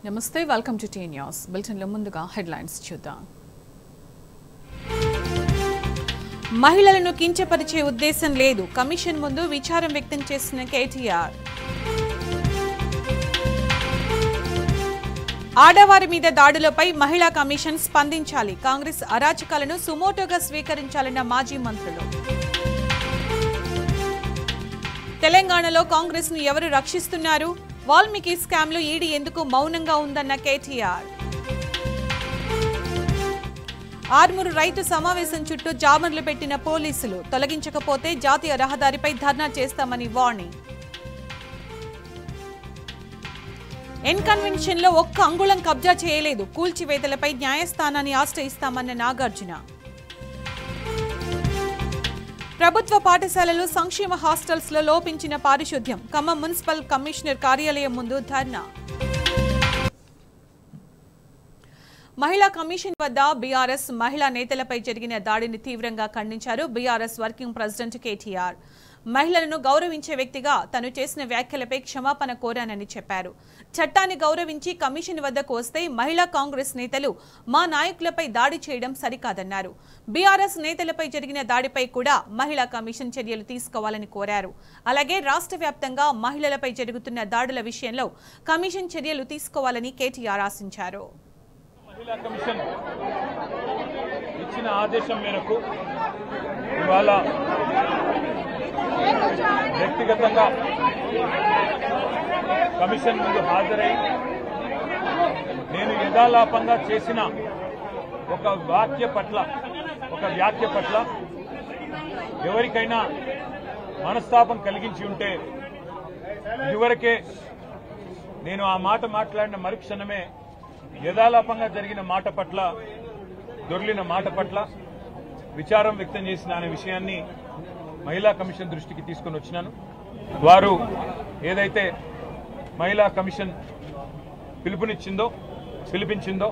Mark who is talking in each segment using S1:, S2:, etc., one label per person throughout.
S1: నమస్తే, welcome to tea news. బులెటిన్లో ముందుగా హెడ్లైన్స్ చూద్దాం. మహిళలను కించపరిచే ఉద్దేశం లేదు, కమిషన్ ముందు విచారం వ్యక్తం చేసిన కేటీఆర్. ఆడవారి మీద దాడులపై మహిళా కమిషన్ స్పందించాలి, కాంగ్రెస్ అరాచకాలను సుమోటోగా స్వీకరించాలన్న మాజీ మంత్రులు. తెలంగాణలో కాంగ్రెస్ ను ఎవరు రక్షిస్తున్నారు? వాల్మీకి స్కామ్లో ఈడీ ఎందుకు మౌనంగా ఉందన్న కేటీఆర్. ఆర్మూరు రైతు సమావేశం చుట్టూ జామర్లు పెట్టిన పోలీసులు, తొలగించకపోతే జాతీయ రహదారిపై ధర్నా చేస్తామని వార్నింగ్. ఎన్కన్వెన్షన్ లో ఒక్క అంగుళం కబ్జా చేయలేదు, కూల్చివేతలపై న్యాయస్థానాన్ని ఆశ్రయిస్తామన్న నాగార్జున. ప్రభుత్వ పాఠశాలలు, సంక్షేమ హాస్టల్స్ లో లోపించిన పారిశుద్ధ్యం, ఖమ్మం మున్సిపల్ కమిషనర్ కార్యాలయం ముందు ధర్నా. మహిళా కమిషన్ వద్ద బీఆర్ఎస్ మహిళా నేతలపై జరిగిన దాడిని తీవ్రంగా ఖండించారు బీఆర్ఎస్ వర్కింగ్ ప్రెసిడెంట్ కేటీఆర్. మహిళలను గౌరవించే వ్యక్తిగా తను చేసిన వ్యాఖ్యలపై క్షమాపణ కోరానని చెప్పారు. చట్టాన్ని గౌరవించి కమిషన్ వద్దకు వస్తే మహిళా కాంగ్రెస్ నేతలు మా నాయకులపై దాడి చేయడం సరికాదన్నారు. బీఆర్ఎస్ నేతలపై జరిగిన దాడిపై కూడా మహిళా కమిషన్ చర్యలు తీసుకోవాలని కోరారు. అలాగే రాష్ట్ర వ్యాప్తంగా మహిళలపై జరుగుతున్న దాడుల విషయంలో కమిషన్ చర్యలు తీసుకోవాలని కేటీఆర్ ఆశించారు.
S2: మహిళా కమిషన్ ఇచ్చిన ఆదేశం మేరకు ఇవాళ వ్యక్తిగతంగా కమిషన్ ముందు హాజరై నేను యథాలాపంగా చేసిన ఒక వ్యాఖ్య పట్ల ఎవరికైనా మనస్తాపం కలిగించి ఉంటే ఇదివరకే నేను ఆ మాట మాట్లాడిన మరుక్షణమే యథాలాపంగా జరిగిన మాట పట్ల, దొర్లిన మాట పట్ల విచారం వ్యక్తం చేసిన అనే విషయాన్ని మహిళా కమిషన్ దృష్టికి తీసుకుని వచ్చినాను. వారు ఏదైతే మహిళా కమిషన్ పిలిపించిందో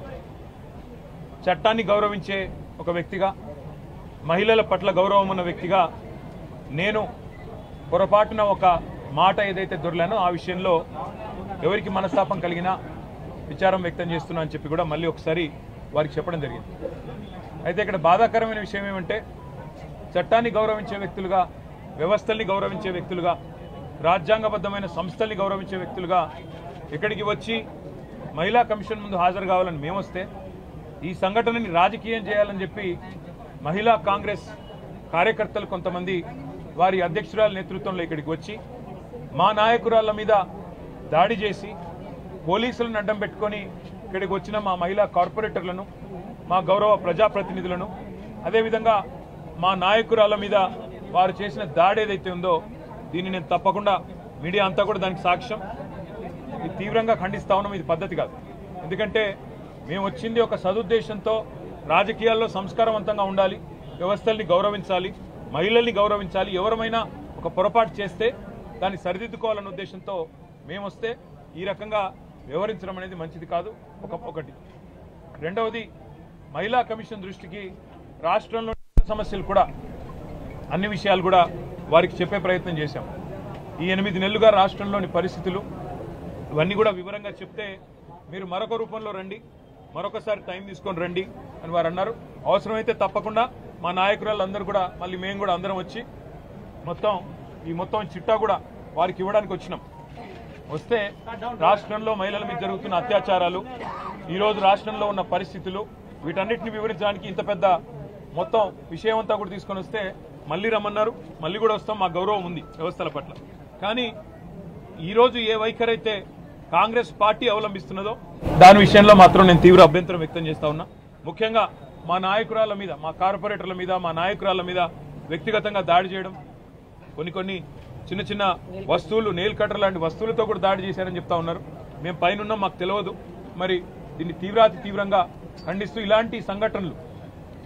S2: చట్టాన్ని గౌరవించే ఒక వ్యక్తిగా, మహిళల పట్ల గౌరవం ఉన్న వ్యక్తిగా నేను పొరపాటున ఒక మాట ఏదైతే దొర్లానో ఆ విషయంలో ఎవరికి మనస్తాపం కలిగినా విచారం వ్యక్తం చేస్తున్నా అని చెప్పి కూడా మళ్ళీ ఒకసారి వారికి చెప్పడం జరిగింది. అయితే ఇక్కడ బాధాకరమైన విషయం ఏమంటే, చట్టాన్ని గౌరవించే వ్యక్తులుగా, వ్యవస్థల్ని గౌరవించే వ్యక్తులుగా, రాజ్యాంగబద్ధమైన సంస్థల్ని గౌరవించే వ్యక్తులుగా ఇక్కడికి వచ్చి మహిళా కమిషన్ ముందు హాజరు కావాలని మేమొస్తే ఈ సంఘటనని రాజకీయం చేయాలని చెప్పి మహిళా కాంగ్రెస్ కార్యకర్తలు కొంతమంది వారి అధ్యక్షురాల నేతృత్వంలో ఇక్కడికి వచ్చి మా నాయకురాళ్ల మీద దాడి చేసి పోలీసులను అడ్డం పెట్టుకొని ఇక్కడికి వచ్చిన మా మహిళా కార్పొరేటర్లను, మా గౌరవ ప్రజాప్రతినిధులను, అదేవిధంగా మా నాయకురాళ్ల మీద వారు చేసిన దాడి ఏదైతే ఉందో దీన్ని నేను తప్పకుండా, మీడియా అంతా కూడా దానికి సాక్ష్యం, ఇది తీవ్రంగా ఖండిస్తా ఉన్నాం. ఇది పద్ధతి కాదు. ఎందుకంటే మేము వచ్చింది ఒక సదుద్దేశంతో, రాజకీయాల్లో సంస్కారవంతంగా ఉండాలి, వ్యవస్థల్ని గౌరవించాలి, మహిళల్ని గౌరవించాలి, ఎవరమైనా ఒక పొరపాటు చేస్తే దాన్ని సరిదిద్దుకోవాలన్న ఉద్దేశంతో మేము వస్తే ఈ రకంగా వ్యవహరించడం అనేది మంచిది కాదు. ఒకటి. రెండవది, మహిళా కమిషన్ దృష్టికి రాష్ట్రంలో సమస్యలు కూడా, అన్ని విషయాలు కూడా వారికి చెప్పే ప్రయత్నం చేశాం. ఈ 8 నెలలుగా రాష్ట్రంలోని పరిస్థితులు ఇవన్నీ కూడా వివరంగా చెప్తే మీరు మరొక రూపంలో రండి, మరొకసారి టైం తీసుకొని రండి అని వారు అన్నారు. అవసరమైతే తప్పకుండా మా నాయకురాళ్ళందరూ కూడా మళ్ళీ మేము కూడా అందరం వచ్చి మొత్తం చిట్టా కూడా వారికి ఇవ్వడానికి వచ్చినాం. వస్తే రాష్ట్రంలో మహిళల మీద జరుగుతున్న అత్యాచారాలు, ఈరోజు రాష్ట్రంలో ఉన్న పరిస్థితులు, వీటన్నిటిని వివరించడానికి ఇంత పెద్ద మొత్తం విషయం అంతా కూడా తీసుకొని వస్తే మళ్ళీ రమ్మన్నారు. మళ్ళీ కూడా వస్తాం, మా గౌరవం ఉంది వ్యవస్థల పట్ల. కానీ ఈరోజు ఏ వైఖరి అయితే కాంగ్రెస్ పార్టీ అవలంబిస్తున్నదో దాని విషయంలో మాత్రం నేను తీవ్ర అభ్యంతరం వ్యక్తం చేస్తా ఉన్నా. ముఖ్యంగా మా నాయకురాళ్ల మీద, మా కార్పొరేటర్ల మీద, మా నాయకురాళ్ల మీద వ్యక్తిగతంగా దాడి చేయడం, కొన్ని చిన్న వస్తువులు, నెయిల్ కటర్ లాంటి వస్తువులతో కూడా దాడి చేశారని చెప్తా ఉన్నారు. మేము పైన మాకు తెలియదు. మరి దీన్ని తీవ్రంగా ఖండిస్తూ ఇలాంటి సంఘటనలు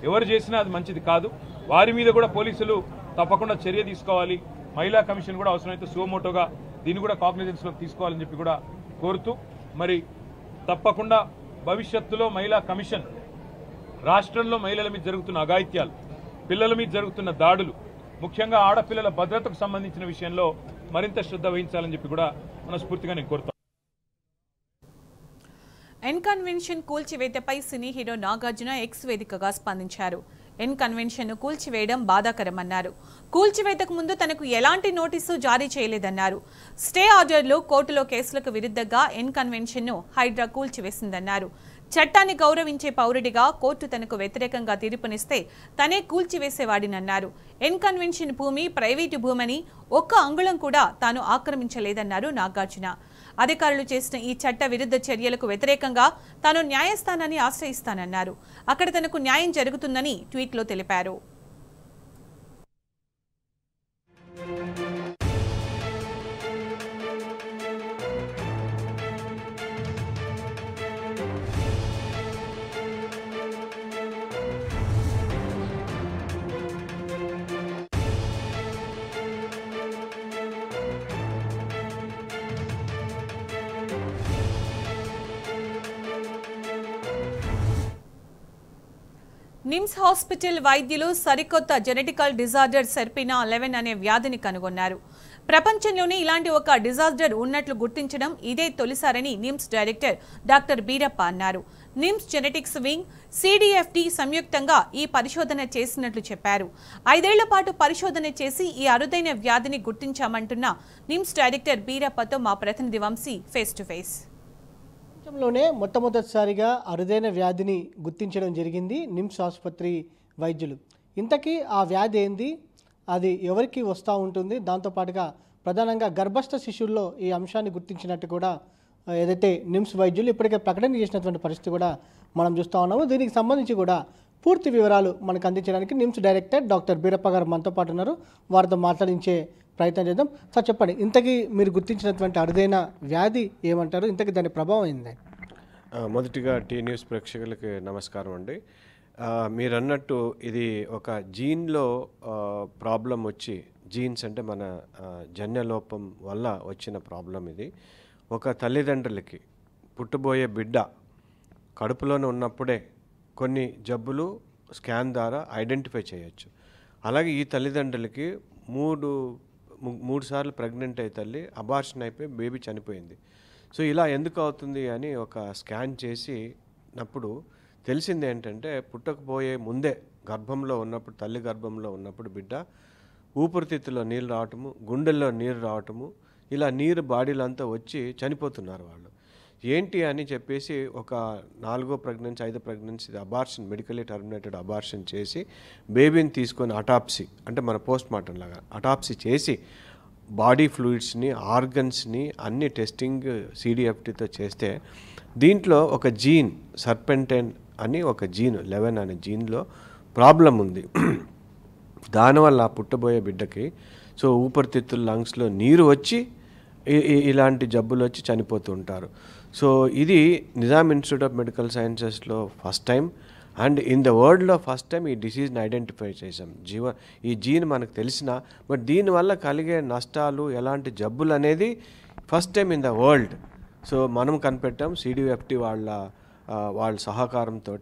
S2: ఎవరు చేసినా అది మంచిది కాదు. వారి మీద కూడా పోలీసులు తప్పకుండా చర్య తీసుకోవాలి. మహిళా కమిషన్ కూడా అవసరమైతే సుమోటోగా దీన్ని కూడా కాగ్నిజెన్స్లోకి తీసుకోవాలని చెప్పి కూడా కోరుతూ, మరి తప్పకుండా భవిష్యత్తులో మహిళా కమిషన్ రాష్ట్రంలో మహిళల మీద జరుగుతున్న అఘాయిత్యాలు, పిల్లల మీద జరుగుతున్న దాడులు, ముఖ్యంగా ఆడపిల్లల భద్రతకు సంబంధించిన విషయంలో మరింత శ్రద్ధ వహించాలని చెప్పి కూడా మనస్ఫూర్తిగా నేను కోరుతాను.
S1: ఎన్ కన్వెన్షన్ కూల్చివేతపై సినీ హీరో నాగార్జున ఎక్స్ వేదికగా స్పందించారు. ఎన్ కన్వెన్షన్ ను కూల్చివేయడం బాధాకరమన్నారు. కూల్చివేతకు ముందు తనకు ఎలాంటి నోటీసు జారీ చేయలేదన్నారు. స్టే ఆర్డర్లో కోర్టులో కేసులకు విరుద్ధంగా ఎన్ కన్వెన్షన్ ను హైడ్రా కూల్చివేసిందన్నారు. చట్టాన్ని గౌరవించే పౌరుడిగా కోర్టు తనకు వ్యతిరేకంగా తీర్పునిస్తే తనే కూల్చివేసేవాడినన్నారు. ఎన్ కన్వెన్షన్ భూమి ప్రైవేటు భూమని ఒక్క అంగుళం కూడా తాను ఆక్రమించలేదన్నారు నాగార్జున. అధికారులు చేసిన ఈ చట్ట విరుద్ధ చర్యలకు వ్యతిరేకంగా తాను న్యాయస్థానాన్ని ఆశ్రయిస్తానన్నారు. అక్కడ తనకు న్యాయం జరుగుతుందని ట్వీట్లో తెలిపారు. నిమ్స్ హాస్పిటల్ వైద్యులు సరికొత్త జెనెటికల్ డిజార్డర్ సెర్పినా 11 అనే వ్యాధిని కనుగొన్నారు. ప్రపంచంలోనే ఇలాంటి ఒక డిజార్డర్ ఉన్నట్లు గుర్తించడం ఇదే తొలిసారని నిమ్స్ డైరెక్టర్ డాక్టర్ బీరప్ప అన్నారు. నిమ్స్ జెనెటిక్స్ వింగ్, సిడిఎఫ్టి సంయుక్తంగా ఈ పరిశోధన చేసినట్లు చెప్పారు. 5 ఏళ్ల పాటు పరిశోధన చేసి ఈ అరుదైన వ్యాధిని గుర్తించామంటున్న నిమ్స్ డైరెక్టర్ బీరప్పతో మా ప్రతినిధి వంశీ ఫేస్ టు ఫేస్.
S3: ప్రపంచంలోనే మొట్టమొదటిసారిగా అరుదైన వ్యాధిని గుర్తించడం జరిగింది నిమ్స్ ఆసుపత్రి వైద్యులు. ఇంతకీ ఆ వ్యాధి ఏంది, అది ఎవరికి వస్తూ ఉంటుంది, దాంతోపాటుగా ప్రధానంగా గర్భస్థ శిశువుల్లో ఈ అంశాన్ని గుర్తించినట్టు కూడా ఏదైతే నిమ్స్ వైద్యులు ఇప్పటికే ప్రకటన చేసినటువంటి పరిస్థితి కూడా మనం చూస్తూ ఉన్నాము. దీనికి సంబంధించి కూడా పూర్తి వివరాలు మనకు అందించడానికి నిమ్స్ డైరెక్టర్ డాక్టర్ బీరప్ప గారు మనతో పాటు ఉన్నారు. వారితో మాట్లాడించే ప్రయత్నం చేద్దాం. సార్ చెప్పండి, ఇంతకీ మీరు గుర్తించినటువంటి అరుదైన వ్యాధి ఏమంటారు, ఇంతకీ దాని ప్రభావం ఏంది?
S4: మొదటిగా టీ న్యూస్ ప్రేక్షకులకి నమస్కారం అండి. మీరు అన్నట్టు ఇది ఒక జీన్లో ప్రాబ్లం వచ్చి, జీన్స్ అంటే మన జన్యలోపం వల్ల వచ్చిన ప్రాబ్లం ఇది. ఒక తల్లిదండ్రులకి పుట్టబోయే బిడ్డ కడుపులోనే ఉన్నప్పుడే కొన్ని జబ్బులు స్కాన్ ద్వారా ఐడెంటిఫై చేయొచ్చు. అలాగే ఈ తల్లిదండ్రులకి మూడు సార్లు ప్రెగ్నెంట్ అయ్యి తల్లి అబార్షన్ అయిపోయి బేబీ చనిపోయింది. సో ఇలా ఎందుకు అవుతుంది అని ఒక స్కాన్ చేసినప్పుడు తెలిసింది ఏంటంటే, పుట్టకపోయే ముందే గర్భంలో ఉన్నప్పుడు, తల్లి గర్భంలో ఉన్నప్పుడు బిడ్డ ఊపిరితిత్తులో నీళ్ళు రావటము, గుండెల్లో నీరు రావటము, ఇలా నీరు బాడీలో అంతా వచ్చి చనిపోతున్నారు వాళ్ళు. ఏంటి అని చెప్పేసి ఒక 4వ ప్రెగ్నెన్సీ 5వ pregnancy abortion, medically terminated abortion చేసి బేబీని తీసుకొని అటాప్సీ అంటే మన పోస్ట్ మార్టం లాగా అటాప్సీ చేసి బాడీ ఫ్లూయిడ్స్ని, ఆర్గన్స్ని అన్ని టెస్టింగ్ సిడిఎఫ్టీతో చేస్తే దీంట్లో ఒక జీన్ సర్పెంటైన్ అని ఒక జీన్ 11 అనే జీన్లో ప్రాబ్లం ఉంది. దానివల్ల పుట్టబోయే బిడ్డకి ఊపిరితిత్తుల లంగ్స్లో నీరు వచ్చి ఇలాంటి జబ్బులు వచ్చి చనిపోతూ ఉంటారు. సో ఇది నిజాం ఇన్స్టిట్యూట్ ఆఫ్ మెడికల్ సైన్సెస్లో first time and in the వరల్డ్లో ఫస్ట్ టైం ఈ డిసీజ్ని ఐడెంటిఫై చేసాం. ఈ జీన్ మనకు తెలిసిన, బట్ దీనివల్ల కలిగే నష్టాలు, ఎలాంటి జబ్బులు అనేది first time in the world. So మనం కనిపెట్టాం సిడిఎఫ్టి వాళ్ళ సహకారంతో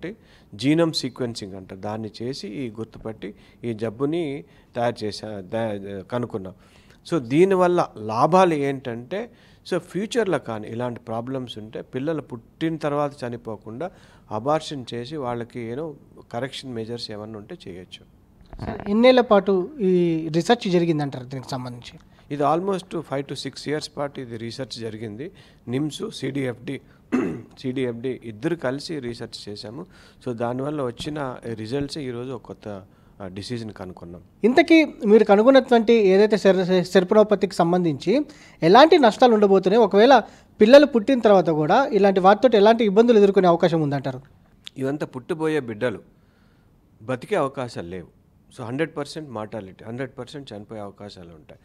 S4: జీనోమ్ సీక్వెన్సింగ్ అంటారు, దాన్ని చేసి ఈ గుర్తుపట్టి ఈ జబ్బుని కనుక్కున్నాం. సో దీనివల్ల లాభాలు ఏంటంటే, ఫ్యూచర్లో కానీ ఇలాంటి ప్రాబ్లమ్స్ ఉంటే పిల్లలు పుట్టిన తర్వాత చనిపోకుండా అబార్షన్ చేసి వాళ్ళకి కరెక్షన్ మెజర్స్ ఏమన్నా ఉంటే చేయొచ్చు.
S3: ఎన్నేళ్ల పాటు ఈ రీసెర్చ్ జరిగిందంటారు దీనికి సంబంధించి?
S4: ఇది ఆల్మోస్ట్ 5 to 6 years పాటు ఇది రీసెర్చ్ జరిగింది. నిమ్స్, సిడిఎఫ్డి ఇద్దరు కలిసి రీసెర్చ్ చేశాము. సో దానివల్ల వచ్చిన రిజల్ట్స్ ఈరోజు ఒక కొత్త డిసీజ్ని కనుక్కున్నాం.
S3: ఇంతకీ మీరు కనుగొన్నటువంటి ఏదైతే సెర్పినోపతికి సంబంధించి ఎలాంటి నష్టాలు ఉండబోతున్నాయి, ఒకవేళ పిల్లలు పుట్టిన తర్వాత కూడా ఇలాంటి వాటితో ఎలాంటి ఇబ్బందులు ఎదుర్కొనే అవకాశం ఉందంటారు?
S4: ఇవంతా పుట్టబోయే బిడ్డలు బతికే అవకాశాలు లేవు. సో 100% మార్టాలిటీ, 100% చనిపోయే అవకాశాలు ఉంటాయి.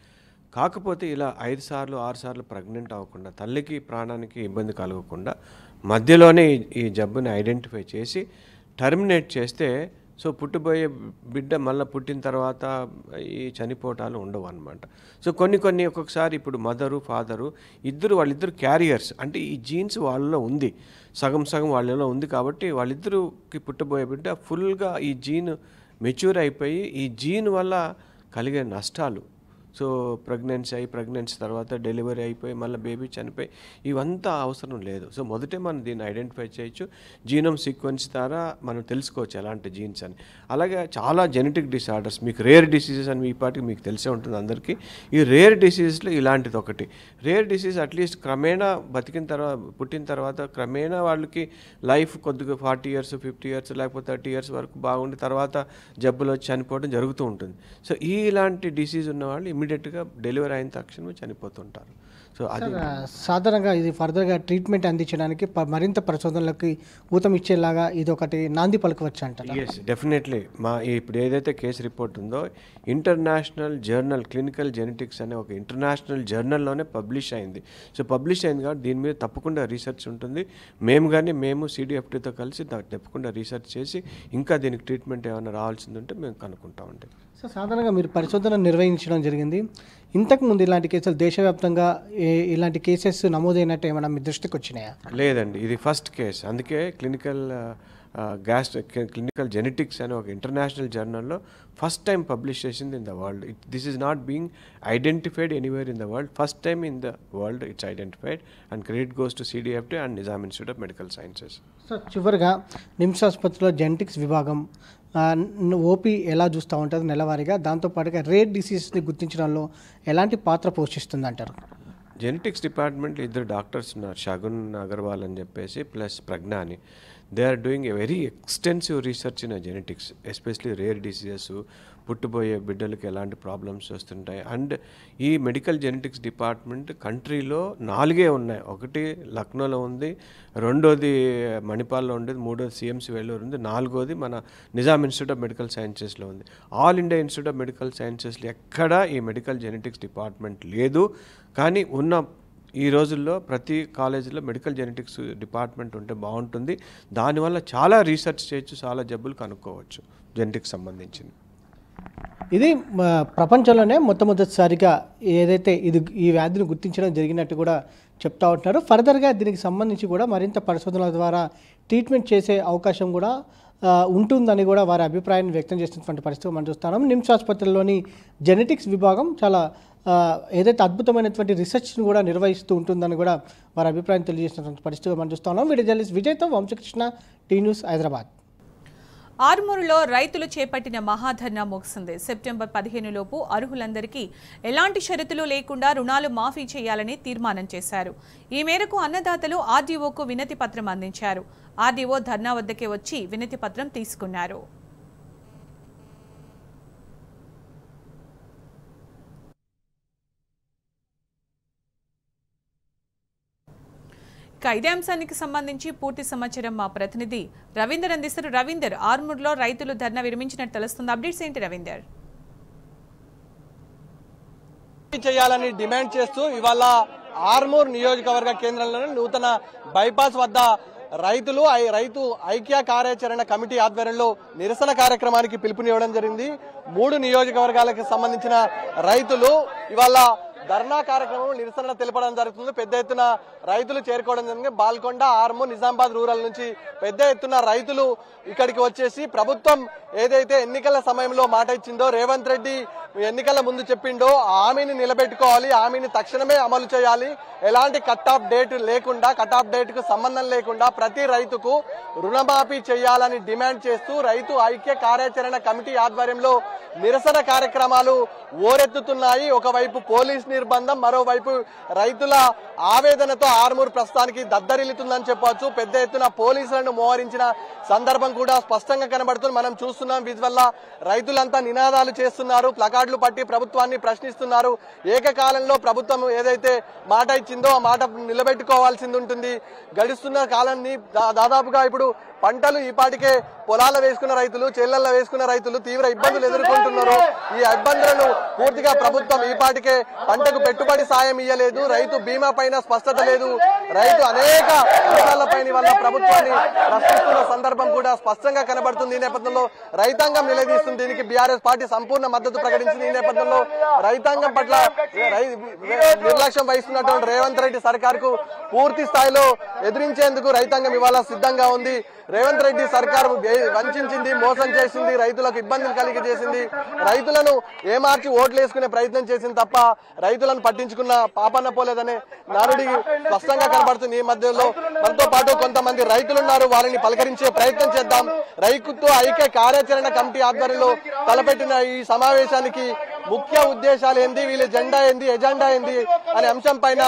S4: కాకపోతే ఇలా 5 సార్లు 6 సార్లు ప్రెగ్నెంట్ అవ్వకుండా, తల్లికి ప్రాణానికి ఇబ్బంది కలగకుండా మధ్యలోనే ఈ జబ్బుని ఐడెంటిఫై చేసి టర్మినేట్ చేస్తే పుట్టబోయే బిడ్డ మళ్ళీ పుట్టిన తర్వాత ఈ చనిపోవటాలు ఉండవు అన్నమాట. సో కొన్ని ఒక్కొక్కసారి ఇప్పుడు మదరు, ఫాదరు వాళ్ళిద్దరు క్యారియర్స్, అంటే ఈ జీన్స్ వాళ్ళలో ఉంది, సగం వాళ్ళలో ఉంది. కాబట్టి వాళ్ళిద్దరికి పుట్టబోయే బిడ్డ ఫుల్గా ఈ జీన్ మెచ్యూర్ అయిపోయి ఈ జీన్ వల్ల కలిగే నష్టాలు, సో ప్రెగ్నెన్సీ తర్వాత డెలివరీ అయిపోయి మళ్ళీ బేబీ చనిపోయి ఇవంతా అవసరం లేదు. సో మొదటే మనం దీన్ని ఐడెంటిఫై చేయొచ్చు, జీనోమ్ సీక్వెన్స్ ద్వారా మనం తెలుసుకోవచ్చు ఎలాంటి జీన్స్ అని. అలాగే చాలా జెనెటిక్ డిసార్డర్స్, మీకు రేర్ డిసీజెస్ అని ఈ పాటికి మీకు తెలిసే ఉంటుంది అందరికీ. ఈ రేర్ డిసీజెస్లో ఇలాంటిది ఒకటి. రేర్ డిసీజ్ అట్లీస్ట్ క్రమేణా పుట్టిన తర్వాత క్రమేణా వాళ్ళకి లైఫ్ కొద్దిగా 40 years 50 years లేకపోతే 30 years వరకు బాగుండి తర్వాత జబ్బులు వచ్చి చనిపోవడం జరుగుతూ ఉంటుంది. సో ఇలాంటి డిసీజ్ ఉన్న వాళ్ళు ఇమీడియట్గా డెలివరీ అయిన తక్షణమే చనిపోతుంటారు. సో అది
S3: సాధారణంగా ఇది ఫర్దర్గా ట్రీట్మెంట్ అందించడానికి మరింత పరిశోధనలకి ఊతం ఇచ్చేలాగా ఇది ఒకటి నాంది పలకవచ్చు అంటారు.
S4: Yes, definitely. ఇప్పుడు ఏదైతే కేసు రిపోర్ట్ ఉందో ఇంటర్నేషనల్ జర్నల్ క్లినికల్ జెనెటిక్స్ అనే ఒక ఇంటర్నేషనల్ జర్నల్లోనే పబ్లిష్ అయింది. సో పబ్లిష్ అయింది కాబట్టి దీని మీద తప్పకుండా రీసెర్చ్ ఉంటుంది. మేము CDFTతో కలిసి తప్పకుండా రీసెర్చ్ చేసి ఇంకా దీనికి ట్రీట్మెంట్ ఏమైనా రావాల్సింది ఉంటే మేము కనుక్కుంటామండి.
S3: సో సాధారణంగా మీరు పరిశోధన నిర్వహించడం జరిగింది. ఇంతకుముందు ఇలాంటి కేసులు దేశవ్యాప్తంగా ఇలాంటి కేసెస్ నమోదైనట్టు ఏమైనా మీ దృష్టికి వచ్చినాయా?
S4: లేదండి, ఇది ఫస్ట్ కేసు. అందుకే క్లినికల్ జెనెటిక్స్ అనే ఒక ఇంటర్నేషనల్ జర్నల్లో ఫస్ట్ టైం పబ్లిష్ చేసింది in the world. This is not being identified anywhere in the world. First time in the world it's identified and credit goes to CDFT and Nizam institute of medical sciences.
S3: So చివరిగా నిమ్స్ ఆసుపత్రిలో genetics విభాగం OP ఎలా చూస్తూ ఉంటుంది నెలవారీగా, దాంతోపాటుగా rare డిసీజెస్ని గుర్తించడంలో ఎలాంటి పాత్ర పోషిస్తుంది అంటారు?
S4: జెనెటిక్స్ డిపార్ట్మెంట్లో 2 డాక్టర్స్ ఉన్నారు, షగున్ అగర్వాల్ అని చెప్పేసి ప్లస్ ప్రజ్ఞ అని. They are doing a very extensive research in genetics, especially rare diseases, పుట్టిపోయే బిడ్డలకి ఎలాంటి ప్రాబ్లమ్స్ వస్తుంటాయి. అండ్ ఈ మెడికల్ జెనెటిక్స్ డిపార్ట్మెంట్ కంట్రీలో 4 ఉన్నాయి. ఒకటి లక్నోలో ఉంది, 2ది మణిపాల్లో ఉండేది, 3వది CMC వేలూరు ఉంది, 4వది మన నిజాం ఇన్స్టిట్యూట్ ఆఫ్ మెడికల్ సైన్సెస్లో ఉంది. All India institute of medical సైన్సెస్లో ఎక్కడా ఈ మెడికల్ జెనెటిక్స్ డిపార్ట్మెంట్ లేదు. కానీ ఈ రోజుల్లో ప్రతి కాలేజీలో మెడికల్ జెనెటిక్స్ డిపార్ట్మెంట్ ఉంటే బాగుంటుంది. దానివల్ల చాలా రీసెర్చ్ చేయొచ్చు, చాలా జబ్బులు కనుక్కోవచ్చు జెనెటిక్స్ సంబంధించింది.
S3: ఇది ప్రపంచంలోనే మొట్టమొదటిసారిగా ఏదైతే ఈ వ్యాధిని గుర్తించడం జరిగినట్టు కూడా చెప్తా ఉంటున్నారు. ఫర్దర్గా దీనికి సంబంధించి కూడా మరింత పరిశోధనల ద్వారా ట్రీట్మెంట్ చేసే అవకాశం కూడా ఉంటుందని కూడా వారి అభిప్రాయాన్ని వ్యక్తం చేస్తున్నటువంటి పరిస్థితి మనం చూస్తున్నాం. నిమ్స్ ఆసుపత్రిలోని జెనెటిక్స్ విభాగం చాలా ఏదైతే అద్భుతమైనటువంటి రీసెర్చ్ను కూడా నిర్వహిస్తూ ఉంటుందని కూడా వారి అభిప్రాయం తెలియజేసినటువంటి పరిస్థితి మనం చూస్తున్నాం. వీడియో జర్నలిస్ట్ విజయ్తో వంశకృష్ణ, టీ న్యూస్, హైదరాబాద్.
S1: ఆర్మూరులో రైతులు చేపట్టిన మహాధర్నా ముగిసింది. సెప్టెంబర్ 15 లోపు అర్హులందరికీ ఎలాంటి షరతులు లేకుండా రుణాలు మాఫీ చేయాలని తీర్మానం చేశారు. ఈ మేరకు అన్నదాతలు ఆర్డీఓకు వినతి పత్రం అందించారు. ఆర్డీఓ ధర్నా వద్దకే వచ్చి వినతి పత్రం తీసుకున్నారు. ఇదే అంశానికి సంబంధించి పూర్తి సమాచారం మా ప్రతినిధి రవీందర్ అందిస్తారు. రవీందర్, ఆర్మూర్లో రైతులు ధర్నా విరమించినట్టు తెలుస్తుంది. అప్డేట్స్ ఏంటి రవీందర్?
S5: చేయాలని డిమాండ్ చేస్తూ ఇవాళ ఆర్మూర్ నియోజకవర్గ కేంద్రంలోని నూతన బైపాస్ వద్ద రైతు ఐక్య కార్యాచరణ కమిటీ ఆధ్వర్యంలో నిరసన కార్యక్రమానికి పిలుపునివ్వడం జరిగింది. 3 నియోజకవర్గాలకు సంబంధించిన రైతులు ఇవాళ ధర్నా కార్యక్రమం నిరసన తెలపడం జరుగుతుంది. పెద్ద ఎత్తున రైతులు చేరుకోవడం జరిగింది. బాల్కొండ, ఆర్మూర్, నిజామాబాద్ రూరల్ నుంచి పెద్ద ఎత్తున రైతులు ఇక్కడికి వచ్చేసి ప్రభుత్వం ఏదైతే ఎన్నికల సమయంలో మాట ఇచ్చిందో, రేవంత్ రెడ్డి ఎన్నికల ముందు చెప్పిండో హామీని నిలబెట్టుకోవాలి, హామీని తక్షణమే అమలు చేయాలి, ఎలాంటి కట్ ఆఫ్ డేట్ లేకుండా, కట్ ఆఫ్ డేట్ కు సంబంధం లేకుండా ప్రతి రైతుకు రుణమాఫీ చేయాలని డిమాండ్ చేస్తూ రైతు ఐక్య కార్యాచరణ కమిటీ ఆధ్వర్యంలో నిరసన కార్యక్రమాలు ఓరెత్తుతున్నాయి. ఒకవైపు పోలీస్ నిర్బంధం, మరోవైపు రైతుల ఆవేదనతో ఆర్మూర్ ప్రస్తుతానికి దద్దరిల్లుతుందని చెప్పవచ్చు. పెద్ద ఎత్తున పోలీసులను మోహరించిన సందర్భం కూడా స్పష్టంగా కనబడుతుంది. మనం చూస్తున్నాం విజువల్ లా రైతులంతా నినాదాలు చేస్తున్నారు, ప్లకార్డులు పట్టి ప్రభుత్వాన్ని ప్రశ్నిస్తున్నారు. ఏకకాలంలో ప్రభుత్వం ఏదైతే మాట ఇచ్చిందో ఆ మాట నిలబెట్టుకోవాల్సింది ఉంటుంది. గడుస్తున్న కాలాన్ని దాదాపుగా ఇప్పుడు పంటలు ఈపాటికే పొలాల్లో వేసుకున్న రైతులు, చేళ్లలో వేసుకున్న రైతులు తీవ్ర ఇబ్బందులు ఎదుర్కొంటున్నారు. ఈ ఇబ్బందులను పూర్తిగా ప్రభుత్వం ఈపాటికే పంటకు పెట్టుబడి సాయం ఇయ్యలేదు, రైతు బీమా పైన స్పష్టత లేదు, రైతు అనేక అంశాలపైన పైన ఇవాళ ప్రభుత్వాన్ని ప్రశ్నిస్తున్న సందర్భం కూడా స్పష్టంగా కనబడుతుంది. ఈ నేపథ్యంలో రైతాంగం నిలదీస్తుంది. దీనికి బీఆర్ఎస్ పార్టీ సంపూర్ణ మద్దతు ప్రకటించింది. ఈ నేపథ్యంలో రైతాంగం పట్ల నిర్లక్ష్యం వహిస్తున్నటువంటి రేవంత్ రెడ్డి సర్కార్కు పూర్తి స్థాయిలో ఎదిరించేందుకు రైతాంగం ఇవాళ సిద్ధంగా ఉంది. రేవంత్ రెడ్డి సర్కారు వంచింది, మోసం చేసింది, రైతులకు ఇబ్బందులు కలిగి చేసింది, రైతులను ఏమార్చి ఓట్లు వేసుకునే ప్రయత్నం చేసింది తప్ప రైతులను పట్టించుకున్న పాపన్న పోలేదనే నానుడి స్పష్టంగా కనబడుతుంది. ఈ మధ్యలో మనతో పాటు కొంతమంది రైతులున్నారు, వారిని పలకరించే ప్రయత్నం చేద్దాం. రైతుతో ఐక్య కార్యాచరణ కమిటీ ఆధ్వర్యంలో తలపెట్టిన ఈ సమావేశానికి ముఖ్య ఉద్దేశాలు ఏంది, వీళ్ళ ఎజెండా ఏంది అనే అంశం పైన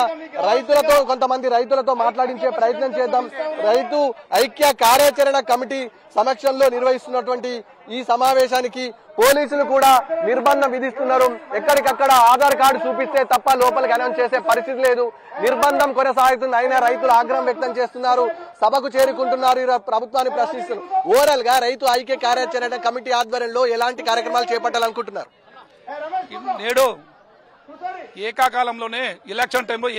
S5: కొంతమంది రైతులతో మాట్లాడించే ప్రయత్నం చేద్దాం. రైతు ఐక్య కార్యాచరణ కమిటీ సమక్షంలో నిర్వహిస్తున్నటువంటి ఈ సమావేశానికి పోలీసులు కూడా నిర్బంధం విధిస్తున్నారు. ఎక్కడికక్కడ ఆధార్ కార్డు చూపిస్తే తప్ప లోపలికి అనౌన్స్ చేసే పరిస్థితి లేదు. నిర్బంధం కొనసాగుతుంది. అయినా రైతులు ఆగ్రహం వ్యక్తం చేస్తున్నారు, సభకు చేరుకుంటున్నారు, ప్రభుత్వాన్ని ప్రశ్నిస్తున్నారు. ఓవరాల్ గా రైతు ఐక్య కార్యాచరణ కమిటీ ఆధ్వర్యంలో ఎలాంటి కార్యక్రమాలు చేపట్టాలనుకుంటున్నారు?
S6: నేడు ఏకాకాలంలోనే ఎలక్షన్ టైంలో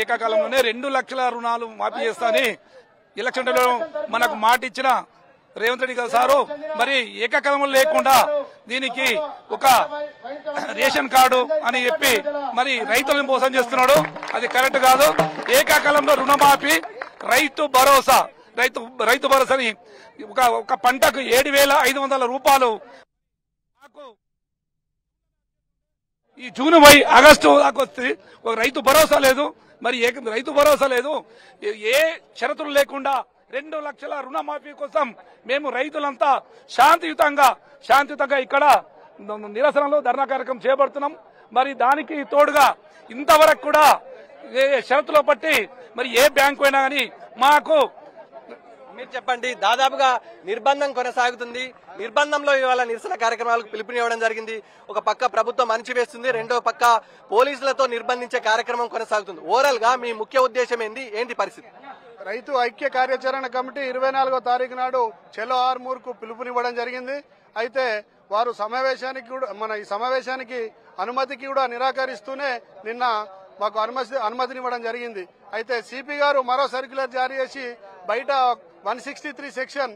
S6: 2 లక్షల రుణాలు మాఫీ చేస్తానని ఎలక్షన్ టైంలో మనకు మాట ఇచ్చిన రేవంత్ రెడ్డి గారు సారు మరి ఏకాకాలంలో లేకుండా దీనికి ఒక రేషన్ కార్డు అని చెప్పి మరి రైతులను మోసం చేస్తున్నాడు. అది కరెక్ట్ కాదు. ఏకాకాలంలో రుణమాఫీ, రైతు భరోసాని ఒక పంటకు 7,500 రూపాయలు ఈ జూన్ ఆగస్టు దాకా వస్తే ఒక రైతు భరోసా లేదు. మరి రైతు భరోసా లేదు, ఏ షరతులు లేకుండా 2 లక్షల రుణమాఫీ కోసం మేము రైతులంతా శాంతియుతంగా ఇక్కడ నిరసనలో ధర్నా కార్యక్రమం చేపడుతున్నాం. మరి దానికి తోడుగా ఇంతవరకు కూడా షరతులో పట్టి మరి ఏ బ్యాంకు అయినా కానీ మాకు
S5: మీరు చెప్పండి. దాదాపుగా నిర్బంధం కొనసాగుతుంది. నిర్బంధంలో ఇవాళ నిరసన కార్యక్రమాలకు పిలుపునివ్వడం జరిగింది. ఒక పక్క ప్రభుత్వం అణచివేస్తుంది, రెండో పక్క పోలీసులతో నిర్బంధించే కార్యక్రమం కొనసాగుతుంది. ఓవరాల్ గా మీ ముఖ్య ఉద్దేశం ఏంటి పరిస్థితి?
S7: రైతు ఐక్య కార్యాచరణ కమిటీ 24వ తారీఖు నాడు చెలో ఆర్మూర్కు పిలుపునివ్వడం జరిగింది. అయితే వారు ఈ సమావేశానికి అనుమతికి కూడా నిరాకరిస్తూనే నిన్న మాకు అనుమతినివ్వడం జరిగింది. అయితే సిపి గారు మరో సర్క్యులర్ జారీ చేసి బయట 163 సెక్షన్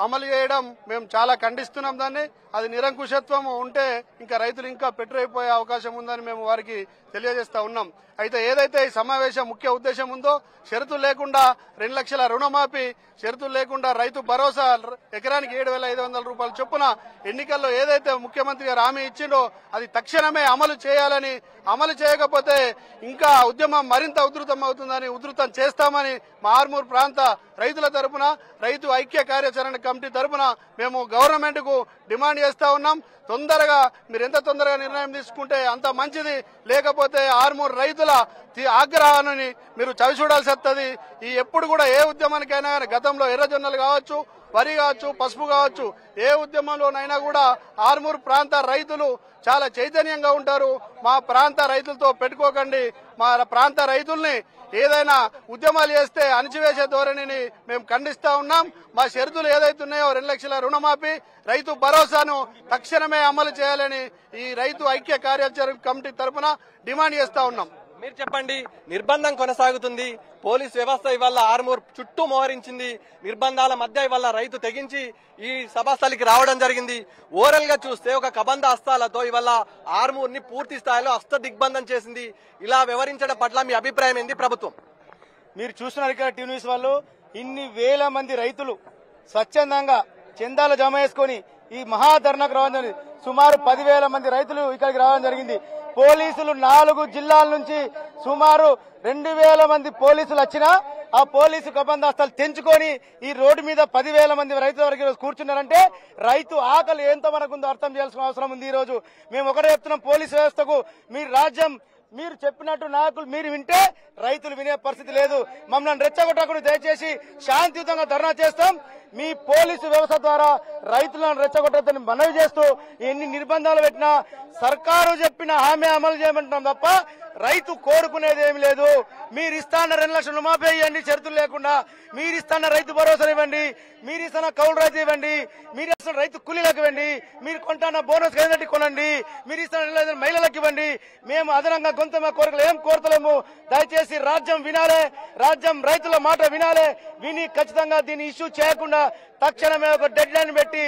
S7: అమలు చేయడం మేము చాలా ఖండిస్తున్నాం. దాన్ని అది నిరంకుశత్వం ఉంటే ఇంకా రైతులు ఇంకా పెట్టురైపోయే అవకాశం ఉందని మేము వారికి తెలియజేస్తా ఉన్నాం. అయితే ఏదైతే ఈ సమావేశం ముఖ్య ఉద్దేశం ఉందో షరతులు లేకుండా 2 లక్షల రుణమాఫీ, షరతులు లేకుండా రైతు భరోసా ఎకరానికి 7,500 రూపాయల చొప్పున ఎన్నికల్లో ఏదైతే ముఖ్యమంత్రి గారు హామీ ఇచ్చిండో అది తక్షణమే అమలు చేయాలని, అమలు చేయకపోతే ఇంకా ఉద్యమం మరింత ఉధృతం చేస్తామని మా ఆర్మూర్ ప్రాంత రైతుల తరపున రైతు ఐక్య కార్యాచరణ కమిటీ తరపున మేము గవర్నమెంట్ కు డిమాండ్ చేస్తా ఉన్నాం. తొందరగా మీరు ఎంత తొందరగా నిర్ణయం తీసుకుంటే అంత మంచిది. లేకపోతే ఆర్మూర్ రైతుల ఆగ్రహాన్ని మీరు చవి చూడాల్సి వస్తుంది. ఈ ఎప్పుడు కూడా ఏ ఉద్యమానికైనా కానీ గతంలో ఎర్రజొన్నలు కావచ్చు, వరి కావచ్చు, పసుపు కావచ్చు, ఏ ఉద్యమంలోనైనా కూడా ఆర్మూర్ ప్రాంత రైతులు చాలా చైతన్యంగా ఉంటారు. మా ప్రాంత రైతులతో పెట్టుకోకండి. మా ప్రాంత రైతుల్ని ఏదైనా ఉద్యమాలు చేస్తే అణచివేసే ధోరణిని మేము ఖండిస్తా ఉన్నాం. మా షరతులు ఏదైతే ఉన్నాయో 2 లక్షల రుణమాఫీ, రైతు భరోసాను తక్షణమే అమలు చేయాలని ఈ రైతు ఐక్య కార్యాచరణ కమిటీ తరఫున డిమాండ్ చేస్తా ఉన్నాం.
S5: మీరు చెప్పండి. నిర్బంధం కొనసాగుతుంది. పోలీస్ వ్యవస్థ ఇవాళ ఆర్మూర్ చుట్టూ మోహరించింది. నిర్బంధాల మధ్య ఇవాళ రైతు తెగించి ఈ సభాస్థలికి రావడం జరిగింది. ఓవరాల్ గా చూస్తే ఒక కబంధ హస్తాలతో ఇవాళ ఆర్మూర్ ని పూర్తి స్థాయిలో హస్త దిగ్బంధం చేసింది. ఇలా వ్యవహరించడం పట్ల మీ అభిప్రాయం ఏంది? ప్రభుత్వం
S8: మీరు చూస్తున్నారు ఇక్కడ టీవీ న్యూస్ వాళ్ళు ఇన్ని వేల మంది రైతులు స్వచ్ఛందంగా చందాలు జమ చేసుకుని ఈ మహాధర్నాకు రావడం జరిగింది. సుమారు 10,000 మంది రైతులు ఇక్కడికి రావడం జరిగింది. పోలీసులు 4 జిల్లాల నుంచి సుమారు 2,000 మంది పోలీసులు వచ్చినా ఆ పోలీసు కబందాస్తాలు తెంచుకొని ఈ రోడ్డు మీద 10,000 మంది రైతుల వరకు కూర్చున్నారంటే రైతు ఆకలి ఎంత మనకు ఉందో అర్థం చేయాల్సిన అవసరం ఉంది. ఈ రోజు మేము ఒకటే చెప్తున్నాం, పోలీసు వ్యవస్థకు మీరు రాజ్యం మీరు చెప్పినట్టు నాయకులు మీరు వింటే రైతులు వినే పరిస్థితి లేదు. మమ్మల్ని రెచ్చగొట్టకుండా దయచేసి శాంతియుతంగా ధర్నా చేస్తాం. మీ పోలీసు వ్యవస్థ ద్వారా రైతులను రెచ్చగొట్టదని మనవి చేస్తూ ఎన్ని నిర్బంధాలు పెట్టినా సర్కారు చెప్పిన హామీ అమలు చేయమంటున్నాం తప్ప రైతు కోరుకునేది ఏమి లేదు. మీరు ఇస్తాన్న 2 లక్షల రుణమాఫీ ఇవ్వండి షరతులు లేకుండా, మీరు ఇస్తాన్న రైతు భరోసా ఇవ్వండి, మీరు ఇస్తున్న కౌలు రైతు ఇవ్వండి, మీరు ఇస్తున్న రైతు కూలీలకు ఇవ్వండి, మీరు కొంటున్న బోనస్ కేంద్ర కొనండి, మీరు ఇస్తున్న మహిళలకు ఇవ్వండి. మేము అదనంగా కొంత కోరికలు ఏం కోరతలేము. దయచేసి రాజ్యం వినాలే, రాజ్యం రైతుల మాట వినాలే. విని ఖచ్చితంగా దీన్ని ఇష్యూ చేయకుండా తక్షణమే ఒక డెడ్ లైన్ పెట్టి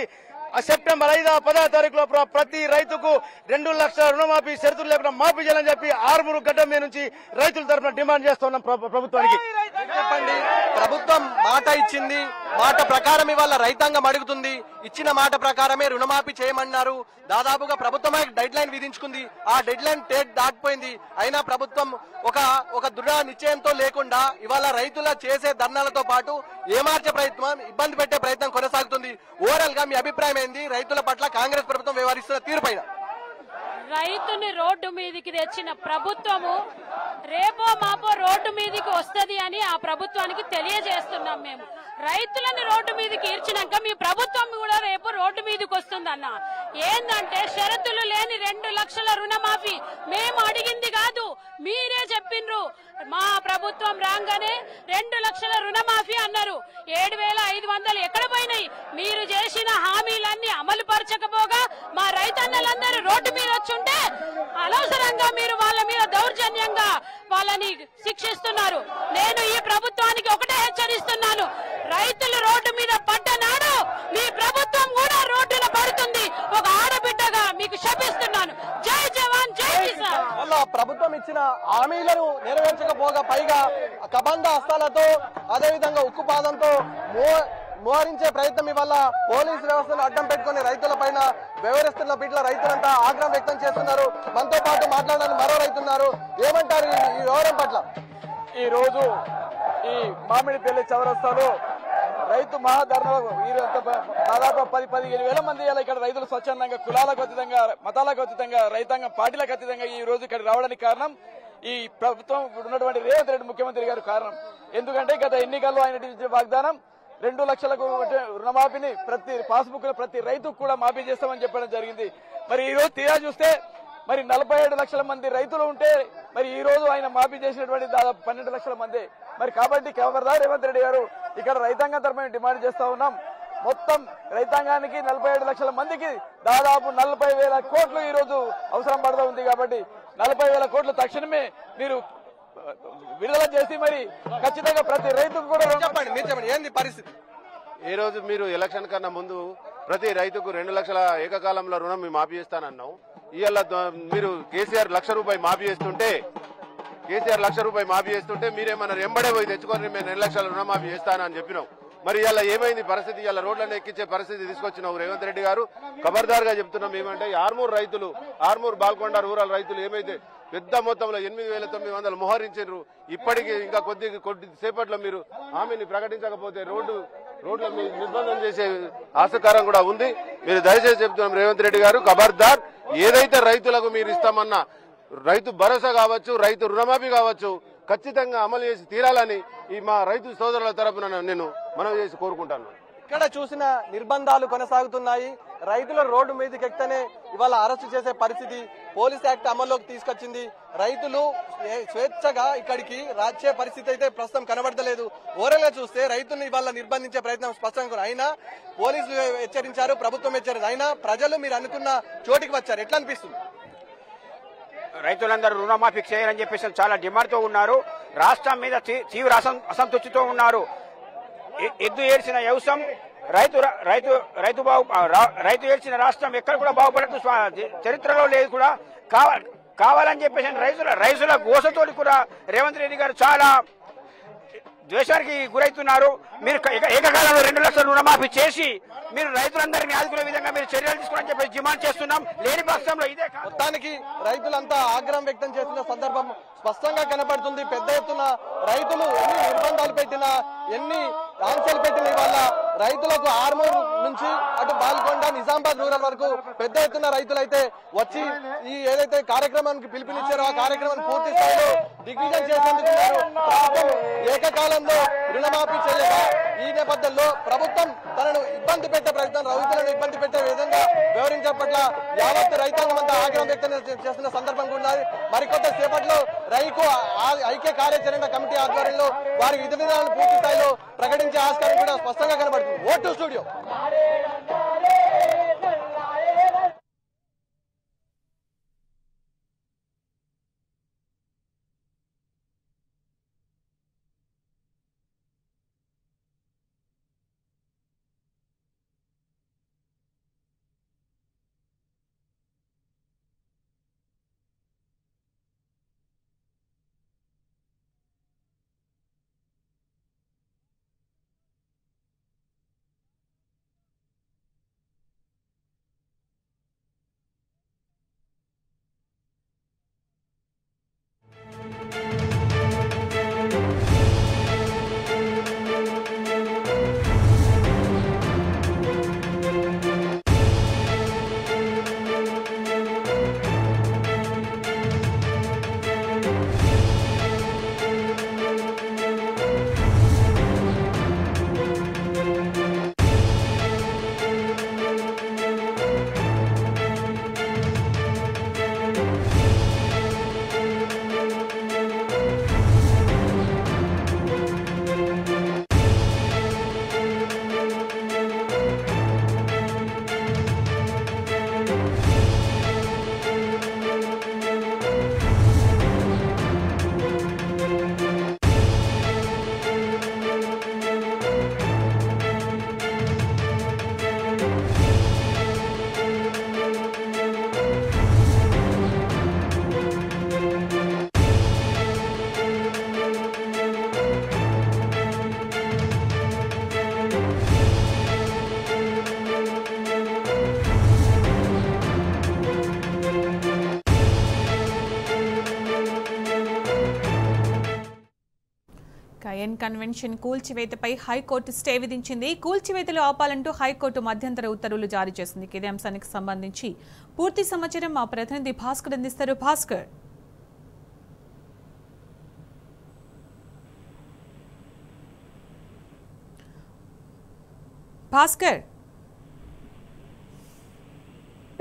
S8: సెప్టెంబర్ 5, 10 తారీఖు లోపల ప్రతి రైతుకు 2 లక్షల రుణమాఫీ షరతులు లేకుండా మాఫీ చేయాలని చెప్పి ఆర్మూరు గడ్డ మీద నుంచి రైతుల తరఫున డిమాండ్ చేస్తున్నాం ప్రభుత్వానికి.
S5: చెప్పండి, ప్రభుత్వం మాట ఇచ్చింది, మాట ప్రకారం ఇవాళ రైతాంగం అడుగుతుంది. ఇచ్చిన మాట ప్రకారమే రుణమాఫీ చేయమన్నారు. దాదాపుగా ప్రభుత్వమే డెడ్ లైన్ విధించుకుంది. ఆ డెడ్ లైన్ డేట్ దాటిపోయింది. అయినా ప్రభుత్వం ఒక దృఢ నిశ్చయంతో లేకుండా ఇవాళ రైతుల చేసే ధర్నాలతో పాటు ఏమార్చే ప్రయత్నం, ఇబ్బంది పెట్టే ప్రయత్నం కొనసాగుతుంది. ఓవరాల్ గా మీ అభిప్రాయం ఏంది రైతుల పట్ల కాంగ్రెస్ ప్రభుత్వం వ్యవహరిస్తున్న తీరుపైన?
S9: రైతుని రోడ్డు మీదికి తెచ్చిన ప్రభుత్వము రేపో మాపో రోడ్డు మీదికి వస్తది అని ఆ ప్రభుత్వానికి తెలియజేస్తున్నాం. మేము రైతులను రోడ్డు మీదకి ఈడ్చినాక మీ ప్రభుత్వం కూడా రేపు రోడ్డు మీదకి వస్తుందన్న. ఏందంటే షరతులు లేని 2 లక్షల రుణమాఫీ మేము అడిగింది కాదు, మీరే చెప్పిండ్రు. మా ప్రభుత్వం రాగానే 2 లక్షల రుణమాఫీ అన్నారు. 7,500 ఎక్కడ పోయినాయి? మీరు చేసిన హామీలన్నీ అమలు పరచకపోగా మా రైతన్నలందరూ రోడ్డు మీద వచ్చుంటే అనవసరంగా మీరు వాళ్ళ మీద దౌర్జన్యంగా వాళ్ళని శిక్షిస్తున్నారు. నేను ఈ ప్రభుత్వానికి ఒకటే హెచ్చరిస్తున్నాను, రైతులు రోడ్డు మీద పడ్డనాడు మీ ప్రభుత్వం కూడా రోడ్డున పడుతుంది. ఒక ఆడబిడ్డగా మీకు శపిస్తున్నాను. జై జవాన్ జై కిసాన్.
S5: వల్ల ప్రభుత్వం ఇచ్చిన హామీలను నెరవేర్చకపోగా పైగా కబంధ హస్తాలతో అదేవిధంగా ఉక్కుపాదంతో మోహరించే ప్రయత్నం ఇవాళ పోలీసు వ్యవస్థను అడ్డం పెట్టుకుని రైతుల పైన వ్యవహరిస్తున్న బిడ్డల రైతులంతా ఆగ్రహం వ్యక్తం చేస్తున్నారు. మనతో పాటు మాట్లాడడానికి మరో రైతున్నారు. ఏమంటారు ఈ వ్యవహారం పట్ల?
S8: ఈ రోజు ఈ మామిడిపల్లి చౌరస్తాలో రైతు మహాధర్నాలు దాదాపు 10-15 వేల మంది ఇక్కడ రైతులు స్వచ్ఛందంగా కులాలకు అతీతంగా, మతాలకు అతీతంగా, రైతాంగం పార్టీలకు అతీతంగా ఈ రోజు ఇక్కడ రావడానికి కారణం ఈ ప్రభుత్వం ఉన్నటువంటి రేవంత్ రెడ్డి ముఖ్యమంత్రి గారు కారణం. ఎందుకంటే గత ఎన్నికల్లో ఆయన ఇచ్చిన వాగ్దానం 2 లక్షలకు రుణమాఫీని ప్రతి పాస్బుక్ ప్రతి రైతుకు కూడా మాఫీ చేస్తామని చెప్పడం జరిగింది. మరి ఈ రోజు తీరా చూస్తే మరి 47 లక్షల మంది రైతులు ఉంటే మరి ఈ రోజు ఆయన మాఫీ చేసినటువంటి దాదాపు 12 లక్షల మంది. మరి కాబట్టి ఖబర్దార్ రేవంత్ రెడ్డి గారు, ఇక్కడ రైతాంగం తరఫున డిమాండ్ చేస్తా ఉన్నాం. మొత్తం రైతాంగానికి 47 లక్షల మందికి దాదాపు 40,000 కోట్లు ఈ రోజు అవసరం పడుతూ ఉంది. కాబట్టి 40,000 కోట్లు తక్షణమే మీరు విడుదల చేసి మరి ఖచ్చితంగా ప్రతి రైతుకు కూడా
S5: చెప్పండి, మీరు చెప్పండి ఏంది పరిస్థితి?
S10: ఈ రోజు మీరు ఎలక్షన్ కన్నా ముందు ప్రతి రైతుకు 2 లక్షల ఏకకాలంలో రుణం మేము మాఫీ చేస్తానన్నాం. ఇవాళ మీరు కేసీఆర్ ₹1,00,000 మాఫీ చేస్తుంటే మీరేమన్నారు ఎంబడే పోయి తెచ్చుకొని మేము 2 లక్షల రుణమాఫీ చేస్తానని చెప్పినాం. మరి ఇలా ఏమైంది పరిస్థితి? ఇలా రోడ్లను ఎక్కించే పరిస్థితి తీసుకొచ్చినావు రేవంత్ రెడ్డి గారు. ఖబర్దార్ గా చెప్తున్నాం ఏమంటే ఆర్మూర్ రైతులు, ఆర్మూర్ బాల్కొండ రూరల్ రైతులు ఏమైతే పెద్ద మొత్తంలో 8,900 మోహరించారు. ఇప్పటికీ ఇంకా కొద్ది సేపట్లో మీరు హామీని ప్రకటించకపోతే రోడ్ల మీద నిర్బంధం చేసే ఆస్కారం కూడా ఉంది. మీరు దయచేసి చెప్తున్నాం రేవంత్ రెడ్డి గారు, ఖబర్దార్. ఏదైతే రైతులకు మీరు ఇస్తామన్న రైతు భరోసా కావచ్చు, రైతు రుణమాఫీ కావచ్చు, ఖచ్చితంగా అమలు చేసి తీరాలని ఈ మా రైతు సోదరుల తరపున నేను మనవి చేసి కోరుకుంటాను.
S5: ఇక్కడ చూసిన నిర్బంధాలు కొనసాగుతున్నాయి. రైతుల రోడ్డు మీదకి ఎక్కితేనే ఇవాళ అరెస్టు చేసే పరిస్థితి పోలీస్ యాక్ట్ అమల్లోకి తీసుకొచ్చింది. రైతులు స్వేచ్ఛగా ఇక్కడికి రాచే పరిస్థితి అయితే ప్రస్తుతం కనబడతలేదు. ఓరల్గా చూస్తే రైతుల్ని ఇవాళ నిర్బంధించే ప్రయత్నం స్పష్టంగా అయినా పోలీసులు హెచ్చరించారు, ప్రభుత్వం హెచ్చరించారు. అయినా ప్రజలు మీరు అనుకున్న చోటికి వచ్చారు. ఎట్లా అనిపిస్తుంది?
S11: రైతులందరూ రుణమాఫీ చేయాలని చెప్పేసి చాలా డిమాండ్తో ఉన్నారు. రాష్ట్రం మీద తీవ్ర అసంతృప్తితో ఉన్నారు. ఎద్దు ఏడ్చిన వ్యవసాయం రైతు ఏడ్చిన రాష్ట్రం ఎక్కడ కూడా బాగుపడదు, చరిత్రలో లేదు కూడా. కావాలని చెప్పేసి రైతుల గోసతోటి కూడా రేవంత్ రెడ్డి గారు చాలా ద్వేషానికి గురవుతున్నారు. మీరు ఏకకాలంలో 2 లక్షల రుణమాఫీ చేసి మీరు రైతులందరినీ ఆదుకునే విధంగా మీరు చర్యలు తీసుకోవాలని చెప్పి డిమాండ్ చేస్తున్నాం. లేని పక్షంలో ఇదే
S5: మొత్తానికి రైతులంతా ఆగ్రహం వ్యక్తం చేస్తున్న సందర్భం స్పష్టంగా కనపడుతుంది. పెద్ద ఎత్తున రైతులు ఎన్ని నిర్బంధాలు పెట్టినా, ఎన్ని ఆంక్షలు పెట్టిన వల్ల రైతులకు ఆర్మూర్ నుంచి అటు బాల్కొండ, నిజామాబాద్ రూరల్ వరకు పెద్ద ఎత్తున రైతులైతే వచ్చి ఈ ఏదైతే కార్యక్రమానికి పిలుపునిచ్చారో ఆ కార్యక్రమాన్ని పూర్తి స్థాయిలో దిగ్విజయం చేసేందుకు ఏకకాలంలో రుణమాఫీ చేయగా ఈ నేపథ్యంలో ప్రభుత్వం తనను ఇబ్బంది పెట్టే ప్రయత్నం రైతులను ఇబ్బంది పెట్టే విధంగా వివరించడం పట్ల యావత్ రైతాంగం అంతా ఆగ్రహం వ్యక్తం చేస్తున్న సందర్భం కూడా ఉన్నది. మరికొద్ది సేపట్లో రైతు ఐక్య కార్యాచరణ కమిటీ ఆధ్వర్యంలో వారి విధి విధానాలను పూర్తి స్థాయిలో ప్రకటించే ఆస్కారం కూడా స్పష్టంగా కనబడుతుంది. ఓటు స్టూడియో.
S1: ఎన్ కన్వెన్షన్ కూల్చివేతపై హైకోర్టు స్టే విధించింది. కూల్చివేతలు ఆపాలంటూ హైకోర్టు మధ్యంతర ఉత్తర్వులు జారీ చేసింది. ఇదే అంశానికి సంబంధించి పూర్తి సమాచారం మా ప్రతినిధి భాస్కర్ అందిస్తారు. భాస్కర్,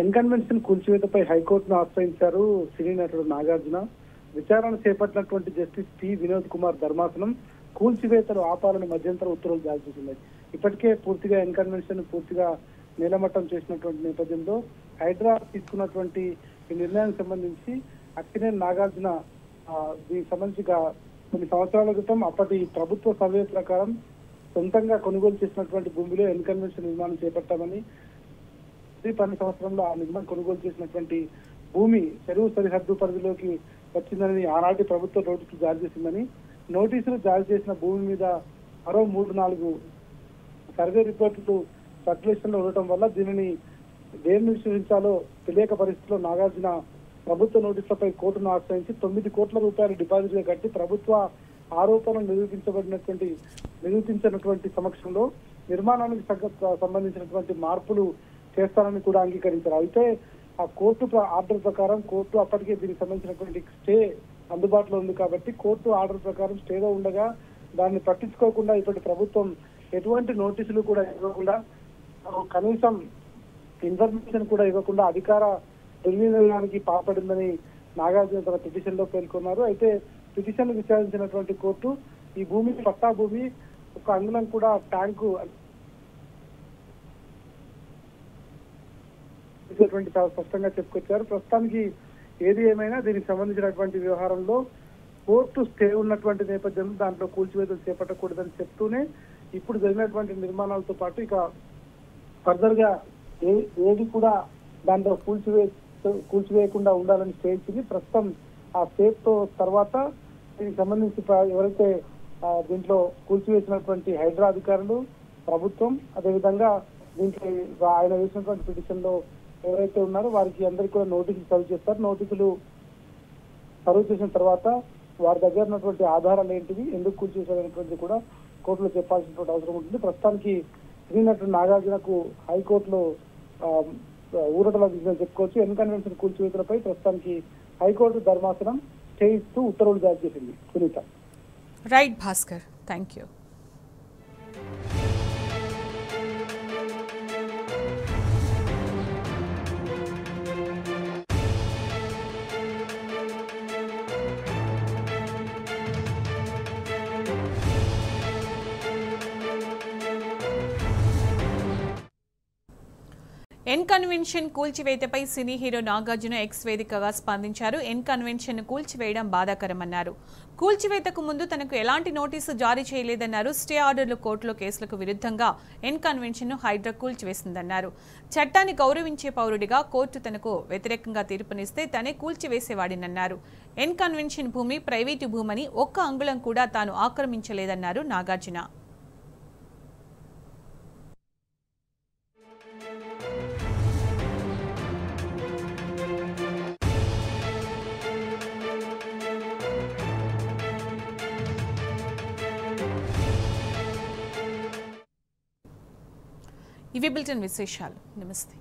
S12: ఎన్ కన్వెన్షన్ కూల్చివేతపై హైకోర్టును ఆశ్రయించారు సినీ నటుడు నాగార్జున. విచారణ చేపట్టినటువంటి జస్టిస్ టి వినోద్ కుమార్ ధర్మాసనం కూల్చివేతలు ఆపాలని మధ్యంతర ఉత్తర్వులు జారీ చేసింది. ఇప్పటికే పూర్తిగా ఎన్ కన్వెన్షన్ పూర్తిగా నీలమట్టం చేసినటువంటి నేపథ్యంలో హైదరాబాద్ తీసుకున్నటువంటి ఈ నిర్ణయానికి సంబంధించి అక్కినేని నాగార్జున దీనికి సంబంధించి కొన్ని సంవత్సరాల క్రితం అప్పటి ప్రభుత్వ సర్వే ప్రకారం సొంతంగా కొనుగోలు చేసినటువంటి భూమిలో ఎన్ కన్వెన్షన్ నిర్మాణం చేపట్టామని 12 సంవత్సరంలో ఆ నిర్మాణం కొనుగోలు చేసినటువంటి భూమి చెరువు సరిహద్దు పరిధిలోకి వచ్చిందని ఆనాటి ప్రభుత్వం నోటీసులు జారీ చేసిందని, నోటీసులు జారీ చేసిన భూమి మీద మరో 3-4 సర్వే రిపోర్టులు సర్క్యులేషన్ లో ఉండటం వల్ల దీనిని దేన్ని విశ్వసించాలో తెలియక పరిస్థితిలో నాగార్జున ప్రభుత్వ నోటీసులపై కోర్టును ఆశ్రయించి 9 కోట్ల రూపాయలు డిపాజిట్ గా కట్టి ప్రభుత్వ ఆరోపణలు నిరూపించినటువంటి సమక్షంలో నిర్మాణానికి సంబంధించినటువంటి మార్పులు చేస్తారని కూడా అంగీకరించారు. అయితే ఆ కోర్టు ఆర్డర్ ప్రకారం కోర్టు అప్పటికే దీనికి సంబంధించినటువంటి స్టే అందుబాటులో ఉంది కాబట్టి కోర్టు ఆర్డర్ ప్రకారం స్టేలో ఉండగా దాన్ని పట్టించుకోకుండా ఇప్పటి ప్రభుత్వం ఎటువంటి నోటీసులు కూడా ఇవ్వకుండా కనీసం ఇన్ఫర్మేషన్ కూడా ఇవ్వకుండా అధికార దుర్వినియోగానికి పాల్పడిందని నాగార్జున తన పిటిషన్ లో పేర్కొన్నారు. అయితే పిటిషన్ విచారించినటువంటి కోర్టు ఈ భూమి పట్టా భూమి ఒక అంగుళం కూడా ట్యాంకు చాలా స్పష్టంగా చెప్పుకొచ్చారు. ప్రస్తుతానికి ఏది ఏమైనా దీనికి సంబంధించినటువంటి వ్యవహారంలో కోర్టు స్టే ఉన్నటువంటి నేపథ్యంలో దాంట్లో కూల్చివేతలు చేపట్టకూడదని చెప్తూనే ఇప్పుడు జరిగినటువంటి నిర్మాణాలతో పాటు ఇక ఫర్దర్ గా ఏది కూడా దాంట్లో కూల్చివేయకుండా ఉండాలని స్టే ఇచ్చింది. ప్రస్తుతం ఆ స్టేట్ తో తర్వాత దీనికి సంబంధించి ఎవరైతే దీంట్లో కూల్చివేసినటువంటి హైడ్రా అధికారులు, ప్రభుత్వం, అదేవిధంగా దీంట్లో ఆయన వేసినటువంటి పిటిషన్ లో ఎవరైతే ఉన్నారో వారికి అందరికీ కూడా నోటీసులు సర్వ్ చేస్తారు. నోటీసులు సర్వ్ చేసిన తర్వాత వారి దగ్గర ఉన్నటువంటి ఆధారాలు ఏంటివి, ఎందుకు కూల్చేసారనేటువంటి కూడా కోర్టులో చెప్పాల్సినటువంటి అవసరం ఉంటుంది. ప్రస్తుతానికి శ్రీనటుడు నాగార్జునకు హైకోర్టులో ఊరటలా విషయం చెప్పుకోవచ్చు. ఎన్ కన్వెన్షన్ కూల్చివేతలపై ప్రస్తుతానికి హైకోర్టు ధర్మాసనం స్టే ఇస్తూ ఉత్తర్వులు జారీ చేసింది. Sunitha.
S1: Right Bhaskar, thank you. N convention కూల్చివేతపై సినీ హీరో నాగార్జున ఎక్స్ వేదికగా స్పందించారు. N convention కూల్చివేయడం బాధాకరమన్నారు. కూల్చివేతకు ముందు తనకు ఎలాంటి నోటీసు జారీ చేయలేదన్నారు. స్టే ఆర్డర్లు కోర్టులో కేసులకు విరుద్ధంగా ఎన్ కన్వెన్షన్ హైడ్రా కూల్చివేసిందన్నారు. చట్టాన్ని గౌరవించే పౌరుడిగా కోర్టు తనకు వ్యతిరేకంగా తీర్పునిస్తే తనే కూల్చివేసేవాడినన్నారు. ఎన్ కన్వెన్షన్ భూమి ప్రైవేటు భూమని ఒక్క అంగుళం కూడా తాను ఆక్రమించలేదన్నారు నాగార్జున. ఇవి బులెటిన్ విశేషాలు. నమస్తే.